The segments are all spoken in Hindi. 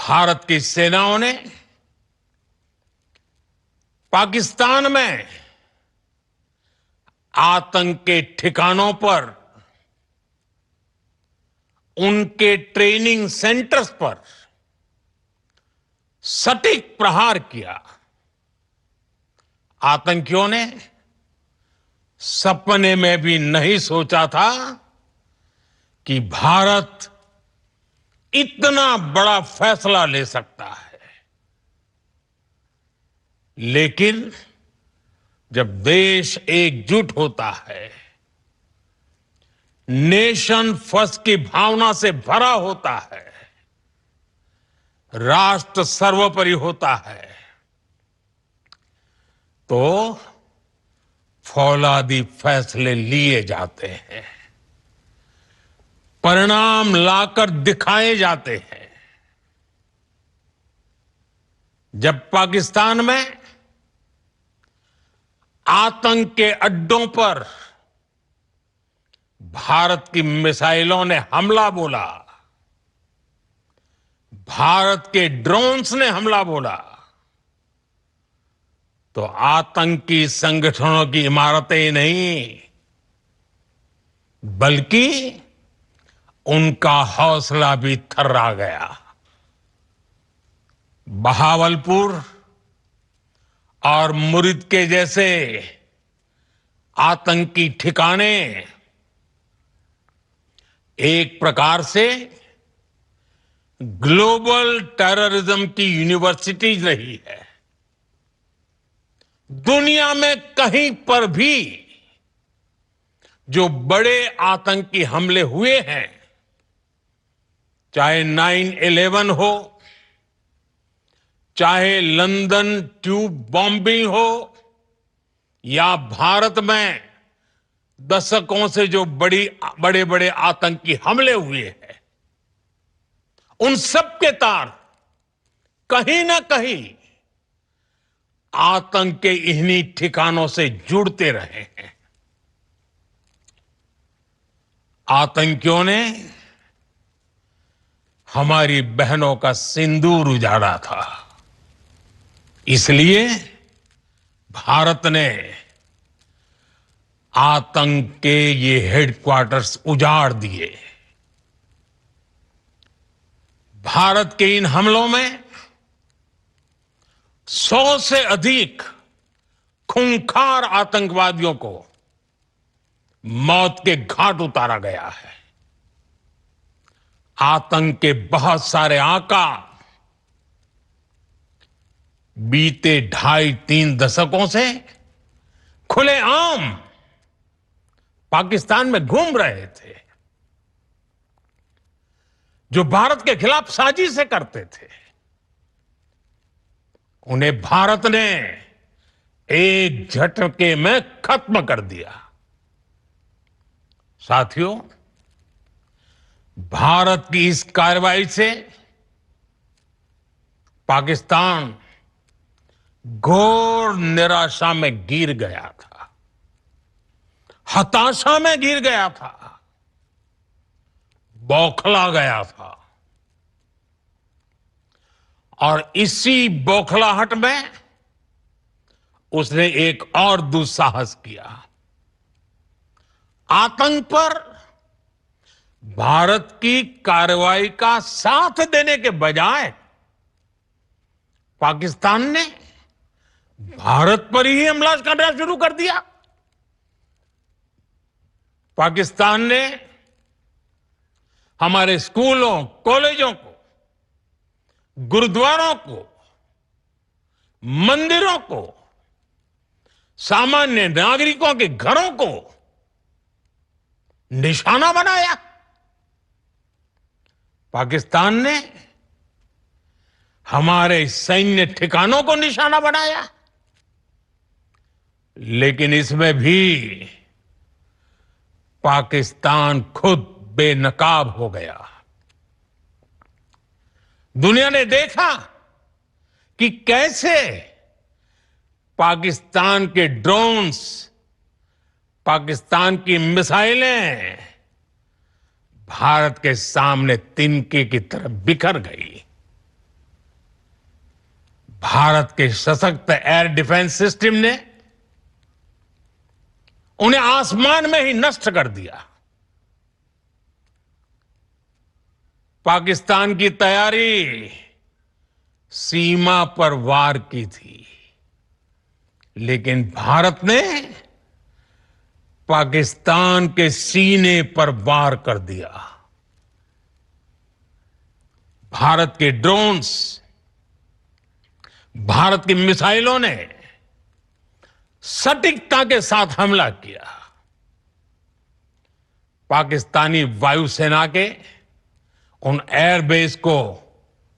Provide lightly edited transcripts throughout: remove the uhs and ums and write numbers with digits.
भारत की सेनाओं ने पाकिस्तान में आतंक के ठिकानों पर, उनके ट्रेनिंग सेंटर्स पर सटीक प्रहार किया। आतंकियों ने सपने में भी नहीं सोचा था कि भारत इतना बड़ा फैसला ले सकता है। लेकिन जब देश एकजुट होता है, नेशन फर्स्ट की भावना से भरा होता है, राष्ट्र सर्वोपरि होता है, तो फौलादी फैसले लिए जाते हैं, परिणाम लाकर दिखाए जाते हैं। जब पाकिस्तान में आतंक के अड्डों पर भारत की मिसाइलों ने हमला बोला, भारत के ड्रोन्स ने हमला बोला, तो आतंकी संगठनों की इमारतें नहीं, बल्कि उनका हौसला भी थर्रा गया। बहावलपुर और मुरिद के जैसे आतंकी ठिकाने एक प्रकार से ग्लोबल टेररिज्म की यूनिवर्सिटीज रही है। दुनिया में कहीं पर भी जो बड़े आतंकी हमले हुए हैं, चाहे 9/11 हो, चाहे लंदन ट्यूब बॉम्बिंग हो, या भारत में दशकों से जो बड़े बड़े आतंकी हमले हुए हैं, उन सब के तार कहीं ना कहीं आतंक के इन्हीं ठिकानों से जुड़ते रहे हैं। आतंकियों ने हमारी बहनों का सिंदूर उजाड़ा था, इसलिए भारत ने आतंक के ये हेडक्वार्टर्स उजाड़ दिए। भारत के इन हमलों में 100 से अधिक खूंखार आतंकवादियों को मौत के घाट उतारा गया है। आतंक के बहुत सारे आका बीते 2.5-3 दशकों से खुलेआम पाकिस्तान में घूम रहे थे, जो भारत के खिलाफ साजिशें करते थे। उन्हें भारत ने एक झटके में खत्म कर दिया। साथियों, भारत की इस कार्रवाई से पाकिस्तान घोर निराशा में गिर गया था, हताशा में गिर गया था, बौखला गया था। और इसी बौखलाहट में उसने एक और दुस्साहस किया। आतंक पर भारत की कार्रवाई का साथ देने के बजाय पाकिस्तान ने भारत पर ही हमला करना शुरू कर दिया। पाकिस्तान ने हमारे स्कूलों, कॉलेजों को, गुरुद्वारों को, मंदिरों को, सामान्य नागरिकों के घरों को निशाना बनाया। पाकिस्तान ने हमारे सैन्य ठिकानों को निशाना बनाया। लेकिन इसमें भी पाकिस्तान खुद बेनकाब हो गया। दुनिया ने देखा कि कैसे पाकिस्तान के ड्रोन्स, पाकिस्तान की मिसाइलें भारत के सामने तिनके की तरह बिखर गई। भारत के सशक्त एयर डिफेंस सिस्टम ने उन्हें आसमान में ही नष्ट कर दिया। पाकिस्तान की तैयारी सीमा पर वार की थी, लेकिन भारत ने पाकिस्तान के सीने पर वार कर दिया। भारत के ड्रोन्स, भारत की मिसाइलों ने सटीकता के साथ हमला किया। पाकिस्तानी वायुसेना के उन एयरबेस को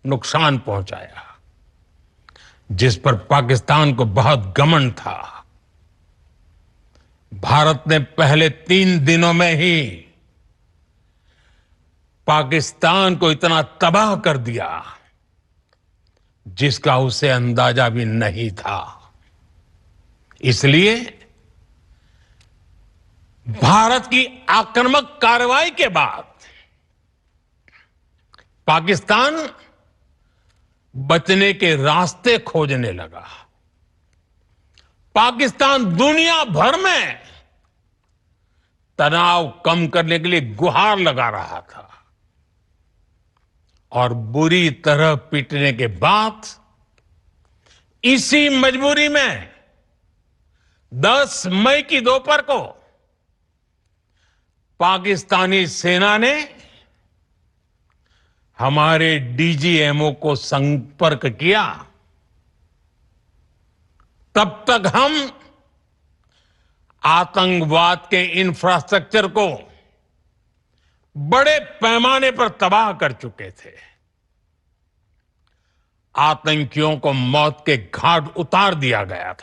नुकसान पहुंचाया, जिस पर पाकिस्तान को बहुत घमंड था। भारत ने पहले 3 दिनों में ही पाकिस्तान को इतना तबाह कर दिया जिसका उसे अंदाजा भी नहीं था। इसलिए भारत की आक्रामक कार्रवाई के बाद पाकिस्तान बचने के रास्ते खोजने लगा। पाकिस्तान दुनिया भर में तनाव कम करने के लिए गुहार लगा रहा था और बुरी तरह पीटने के बाद इसी मजबूरी में 10 मई की दोपहर को पाकिस्तानी सेना ने हमारे डीजीएमओ को संपर्क किया। तब तक हम आतंकवाद के इंफ्रास्ट्रक्चर को बड़े पैमाने पर तबाह कर चुके थे। आतंकियों को मौत के घाट उतार दिया गया था।